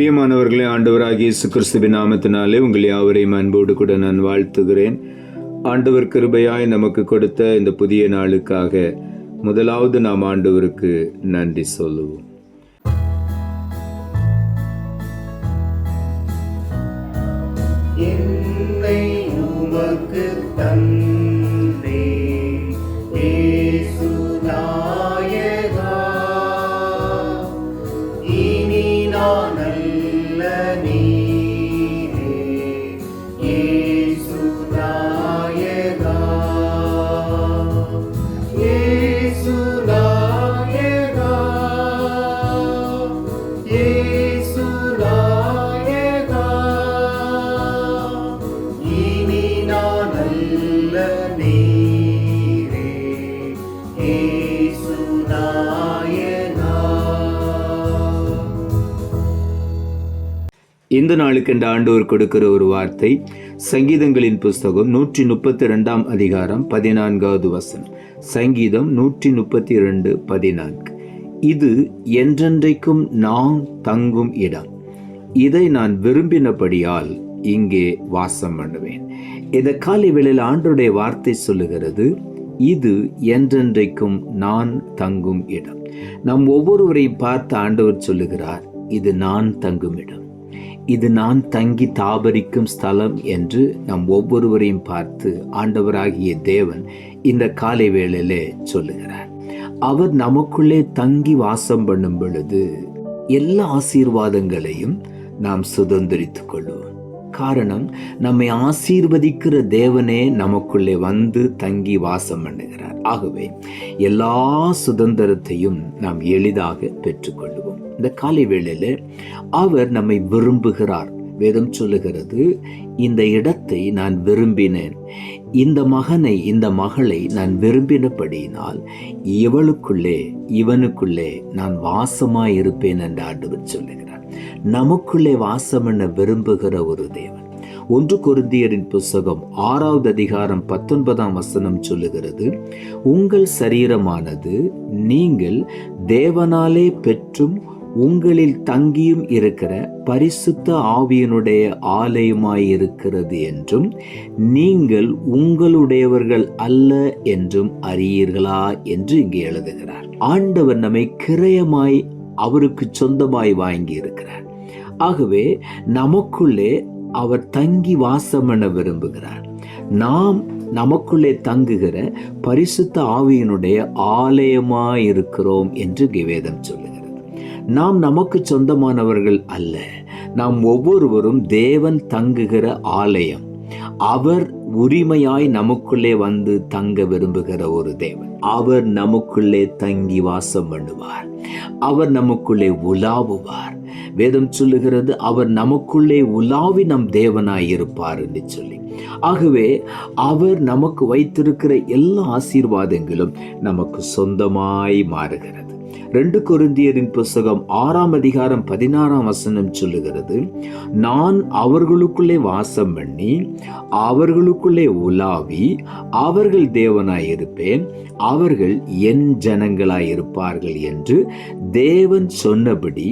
பிரியமானவர்களே, ஆண்டவராகிய இயேசு கிறிஸ்துவின் நாமத்தினாலே உங்கள் யாவரையும் அன்போடு கூட நான் வாழ்த்துகிறேன். ஆண்டவர் கிருபையாய் நமக்கு கொடுத்த இந்த புதிய நாளுக்காக முதலாவது நாம் ஆண்டவருக்கு நன்றி சொல்லுவோம். என்னை உமக்கு தந்தே இயேசு நாயகா, இனி நான் அல்ல நீரே இயேசு நாயகா, இயேசு நாயகா, இயேசு நாயகா, இனி நான் அல்ல நீரே இயேசு நாயகா. இந்த நாளுக்கு இந்த ஆண்டவர் கொடுக்கிற ஒரு வார்த்தை சங்கீதங்களின் புஸ்தகம் 132 அதிகாரம் 14வது வசனம். சங்கீதம் 132:14. இது என்றென்றைக்கும் நான் தங்கும் இடம், இதை நான் விரும்பினபடியால் இங்கே வாசம் பண்ணுவேன். இந்த காலை வேளையில் ஆண்டவருடைய வார்த்தை சொல்லுகிறது, இது என்றென்றைக்கும் நான் தங்கும் இடம். நம் ஒவ்வொருவரையும் பார்த்து ஆண்டவர் சொல்லுகிறார், இது நான் தங்கும் இடம், இது நான் தங்கி தாபரிக்கும் ஸ்தலம் என்று நம் ஒவ்வொருவரையும் பார்த்து ஆண்டவராகிய தேவன் இந்த காலை வேளையிலே சொல்லுகிறார். அவர் நமக்குள்ளே தங்கி வாசம் பண்ணும் பொழுது எல்லா ஆசீர்வாதங்களையும் நாம் சுதந்திரித்துக் கொள்வோம். காரணம், நம்மை ஆசீர்வதிக்கிற தேவனே நமக்குள்ளே வந்து தங்கி வாசம் பண்ணுகிறார். ஆகவே எல்லா சுதந்திரத்தையும் நாம் எளிதாக பெற்றுக்கொள்வோம். இந்த காலை வேளையில அவர் நம்மை விரும்புகிறார். வேதம் சொல்லுகிறது, இந்த இடத்தை நான் விரும்பினேன், இந்த மகனை இந்த மகளை நான் விரும்பினபடியினால் இவனுக்குள்ளே நான் வாசமாய் இருப்பேன் என்று ஆண்டவர் சொல்லுகிறார். நமக்குள்ளே வாசம் என விரும்புகிற ஒரு தேவன். 1 கொரிந்தியரின் புஸ்தகம் 6வது அதிகாரம் 19ஆம் வசனம் சொல்லுகிறது, உங்கள் சரீரமானது நீங்கள் தேவனாலே பெற்றும் உங்களில் தங்கியும் இருக்கிற பரிசுத்த ஆவியினுடைய ஆலயமாயிருக்கிறது என்றும் நீங்கள் உங்களுடையவர்கள் அல்ல என்றும் அறியீர்களா என்று இங்கே எழுதுகிறார். ஆண்டவர் நம்மை கிரயமாய் அவருக்கு சொந்தமாய் வாங்கி இருக்கிறார். ஆகவே நமக்குள்ளே அவர் தங்கி வாசம் என விரும்புகிறார். நாம் நமக்குள்ளே தங்குகிற பரிசுத்த ஆவியினுடைய ஆலயமாய் இருக்கிறோம் என்று வேதம் சொல்லுகிறது. நாம் நமக்கு சொந்தமானவர்கள் அல்ல, நாம் ஒவ்வொருவரும் தேவன் தங்குகிற ஆலயம். அவர் உரிமையாய் நமக்குள்ளே வந்து தங்க விரும்புகிற ஒரு தேவன். அவர் நமக்குள்ளே தங்கி வாசம் பண்ணுவார், அவர் நமக்குள்ளே உலாவுவார். வேதம் சொல்லுகிறது, அவர் நமக்குள்ளே உலாவி நம் தேவனாய் இருப்பார் என்று சொல்லி. ஆகவே அவர் நமக்கு வைத்திருக்கிற எல்லா ஆசீர்வாதங்களும் நமக்கு சொந்தமாய் மாறுகிறது. 2 கொரிந்தியரின் புஸ்தகம் 6ஆம் அதிகாரம் 16ஆம் வசனம் சொல்லுகிறது, நான் அவர்களுக்குள்ளே வாசம் பண்ணி அவர்களுக்குள்ளே உலாவி அவர்கள் தேவனாய் இருப்பேன், அவர்கள் என் ஜனங்களாய் இருப்பார்கள் என்று தேவன் சொன்னபடி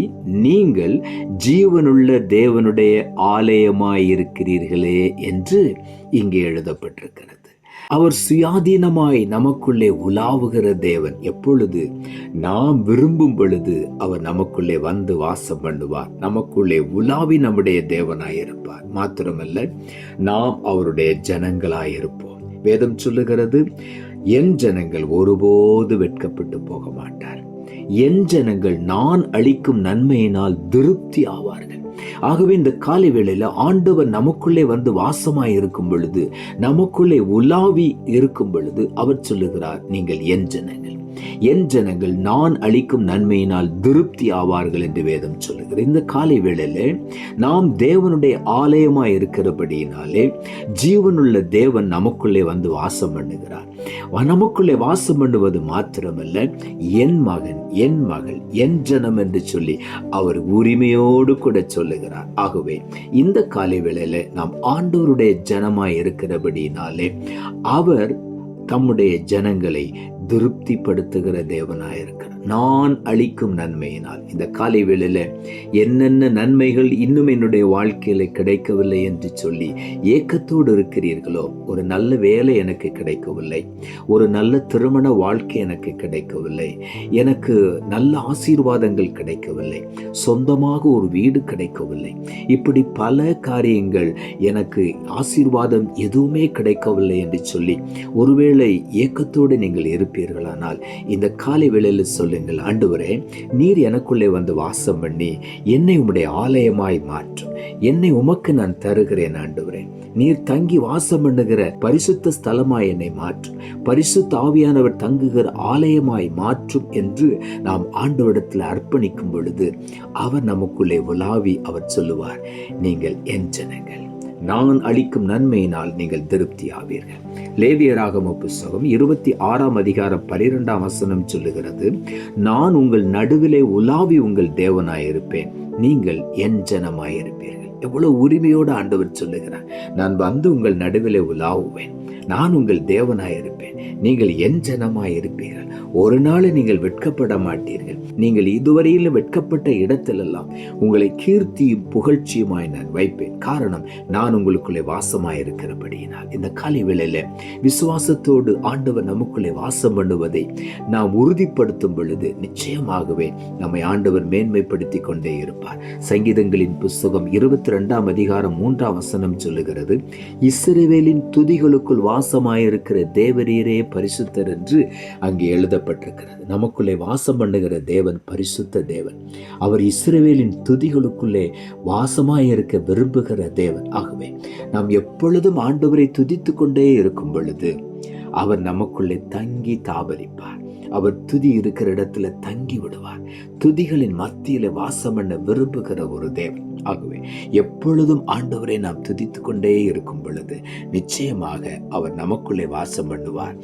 நீங்கள் ஜீவனுள்ள தேவனுடைய ஆலயமாய் இருக்கிறீர்களே என்று இங்கே எழுதப்பட்டிருக்கிறது. அவர் சுயாதீனமாய் நமக்குள்ளே உலாவுகிற தேவன். எப்பொழுது நாம் விரும்பும் பொழுது அவர் நமக்குள்ளே வந்து வாசம் பண்ணுவார், நமக்குள்ளே உலாவி நம்முடைய தேவனாயிருப்பார். மாத்திரமல்ல, நாம் அவருடைய ஜனங்களாயிருப்போம். வேதம் சொல்லுகிறது, என் ஜனங்கள் ஒருபோது வெட்கப்பட்டு போக மாட்டார், என் ஜனங்கள் நான் அளிக்கும் நன்மையினால் திருப்தி ஆவார்கள். ஆகவே இந்த காலை வேளையில ஆண்டவர் நமக்குள்ளே வந்து வாசமாய் இருக்கும் பொழுது, நமக்குள்ளே உலாவி இருக்கும் பொழுது அவர் சொல்லுகிறார், நீங்கள் என் ஜனங்கள், என் ஜனங்கள் நான் அளிக்கும் நன்மையினால் திருப்தி ஆவார்கள் என்று வேதம் சொல்லுகிறது. இந்த காலை வேளையில நாம் தேவனுடைய ஆலயமாய் இருக்கிறபடியினாலே ஜீவனுள்ள தேவன் நமக்குள்ளே வந்து வாசம் பண்ணுகிறார். நமக்குள்ளே வாசம் பண்ணுவது மாத்திரமல்ல, என் மகன், என் மகள், என் ஜனம் என்று சொல்லி அவர் உரிமையோடு கூட சொல்லுகிறார். ஆகவே இந்த காலை வேளையில நாம் ஆண்டவருடைய ஜனமாய் இருக்கிறபடியினாலே அவர் தம்முடைய ஜனங்களை திருப்திப்படுத்துகிற தேவனாயிருக்கிறார். நான் அளிக்கும் நன்மையினால். இந்த காலை வேளையில என்னென்ன நன்மைகள் இன்னும் என்னுடைய வாழ்க்கையில கிடைக்கவில்லை என்று சொல்லி ஏக்கத்தோடு இருக்கிறீர்களோ, ஒரு நல்ல வேலை எனக்கு கிடைக்கவில்லை, ஒரு நல்ல திருமண வாழ்க்கை எனக்கு கிடைக்கவில்லை, எனக்கு நல்ல ஆசீர்வாதங்கள் கிடைக்கவில்லை, சொந்தமாக ஒரு வீடு கிடைக்கவில்லை, இப்படி பல காரியங்கள் எனக்கு ஆசீர்வாதம் எதுவுமே கிடைக்கவில்லை என்று சொல்லி ஒருவேளை ஏக்கத்தோடு நீங்கள் இருப்பீர்களானால் இந்த காலை வேளையில் சொல்லுங்கள், ஆண்டவரே, நீர் எனக்குள்ளே வந்து வாசம் பண்ணி என்னை உம்முடைய ஆலயமாய் மாற்றும், என்னை உமக்கு நான் தருகிறேன் ஆண்டவரே, நீர் தங்கி வாசம் பண்ணுகிற பரிசுத்த ஸ்தலமாய் என்னை மாற்றும், பரிசுத்த ஆவியானவர் தங்குகிற ஆலயமாய் மாற்றும் என்று நாம் ஆண்டவரிடத்தில் அர்ப்பணிக்கும் பொழுது அவர் நமக்குள்ளே உலாவி அவர் சொல்லுவார், நீங்கள் என் ஜனங்கள், நான் அளிக்கும் நன்மையினால் நீங்கள் திருப்தி ஆவீர்கள். லேவியராகம புத்தகம் 26 அதிகாரம் 12 சொல்லுகிறது, நான் உங்கள் நடுவிலே உலாவி உங்கள் தேவனாயிருப்பேன், நீங்கள் என் ஜனமாயிருப்பீர்கள். எவ்வளவு உரிமையோடு ஆண்டவர் சொல்லுகிறார், நான் வந்து உங்கள் நடுவிலே உலாவுவேன், நான் உங்கள் தேவனாயிருப்பேன், நீங்கள் என் ஜனமாயிருப்பீர்கள். ஒரு நாள் நீங்கள் வெட்கப்பட மாட்டீர்கள். நீங்கள் இதுவரையிலும் வெட்கப்பட்ட இடத்திலெல்லாம் உங்களை கீர்த்தியும் புகழ்ச்சியுமாய் நான் வைப்பேன். காரணம், நான் உங்களுக்குள்ளே வாசமாயிருக்கிறபடியினால். இந்த காலை வேளையில விசுவாசத்தோடு ஆண்டவர் நமக்குள்ளே வாசம் பண்ணுவதை நாம் உறுதிப்படுத்தும் பொழுது நிச்சயமாகவே நம்மை ஆண்டவர் மேன்மைப்படுத்தி கொண்டே இருப்பார். சங்கீதங்களின் புத்தகம் 22 அதிகாரம் 3 சொல்லுகிறது, இஸ்ரவேலின் துதிகளுக்குள் வாசமாயிருக்கிற தேவரீரே பரிசுத்தர் என்று அங்கே எழுதப்பட்டிருக்கிறது. நமக்குள்ளே வாசம் பண்ணுகிற தேவன் பரிசுத்த தேவன். அவர் இஸ்ரவேலின் துதிகளுக்குள்ளே வாசமாயிருக்க விரும்புகிற தேவன். ஆகவே நாம் எப்பொழுதும் ஆண்டவரை துதித்து கொண்டே இருக்கும் பொழுது அவர் நமக்குள்ளே தங்கி தாபரிப்பார். அவர் துதி இருக்கிற இடத்துல தங்கி விடுவார். துதிகளின் மத்தியில வாசம் பண்ண விரும்புகிற ஒரு தேவன். ஆகவே எப்பொழுதும் ஆண்டவரை நாம் துதித்து கொண்டே இருக்கும் பொழுது நிச்சயமாக அவர் நமக்குள்ளே வாசம் பண்ணுவார்.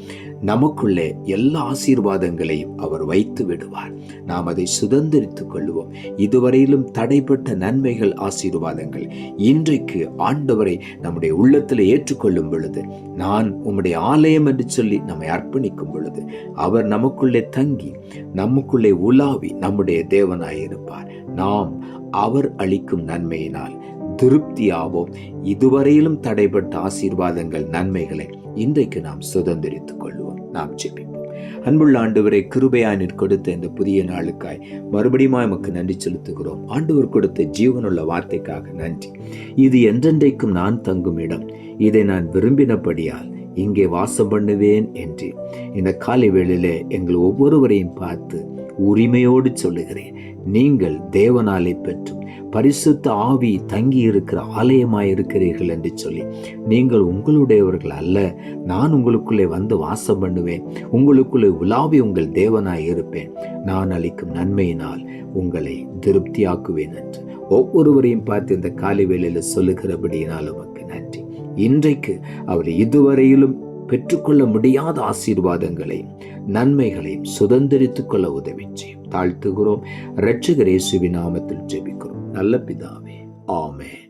நமக்குள்ளே எல்லா ஆசீர்வாதங்களையும் அவர் வைத்து விடுவார். நாம் அதை சுதந்திரித்துக் கொள்வோம். இதுவரையிலும் தடைப்பட்ட நன்மைகள், ஆசீர்வாதங்கள் இன்றைக்கு ஆண்டவரை நம்முடைய உள்ளத்தில் ஏற்றுக்கொள்ளும் பொழுது, நான் உம்முடைய ஆலயம் என்று சொல்லி நம்மை அர்ப்பணிக்கும் பொழுது அவர் நமக்குள்ளே தங்கி நமக்குள்ளே உலாவி நம்முடைய தேவனாயிருப்பார். நாம் அவர் அளிக்கும் நன்மையினால் திருப்தியாவோம். இதுவரையிலும் தடைப்பட்ட ஆசீர்வாதங்கள், நன்மைகளை இன்றைக்கு நாம் சுதந்திரித்துக் கொள்வோம். நாம் ஜெபிப்போம். அன்புள்ள ஆண்டவரே, கிருபையாய் நீர் கொடுத்த இந்த புதிய நாளுக்காய் மறுபடியும் எமக்கு நன்றி செலுத்துகிறோம். ஆண்டவர் கொடுத்த ஜீவனுள்ள வார்த்தைக்காக நன்றி. இது என்றென்றைக்கும் நான் தங்கும் இடம், இதை நான் விரும்பினபடியால் இங்கே வாசம் பண்ணுவேன் என்று இந்த காலை வேளையிலே எங்கள் ஒவ்வொருவரையும் பார்த்து உரிமையோடு சொல்லுகிறேன், நீங்கள் தேவனாலே பெற்றும் பரிசுத்த ஆவி தங்கி இருக்கிற ஆலயமாயிருக்கிறீர்கள் என்று சொல்லி, நீங்கள் உங்களுடையவர்கள் அல்ல, நான் உங்களுக்குள்ளே வந்து வாசம் பண்ணுவேன், உங்களுக்குள்ளே உலாவி உங்கள் தேவனாய் இருப்பேன், நான் அளிக்கும் நன்மையினால் உங்களை திருப்தியாக்குவேன் என்று ஒவ்வொருவரையும் பார்த்து இந்த காலை வேளையில சொல்லுகிறபடியினால் உமக்கு நன்றி. இன்றைக்கு அவர் இதுவரையிலும் பெற்றுக்கொள்ள முடியாத ஆசீர்வாதங்களையும் நன்மைகளையும் சுதந்திரித்துக் கொள்ள உதவி செய்யும். தாழ்த்துகிறோம். இரட்சகர் இயேசுவின் நாமத்தில் ஜெபிக்கிறோம் நல்ல பிதாவே, ஆமென்.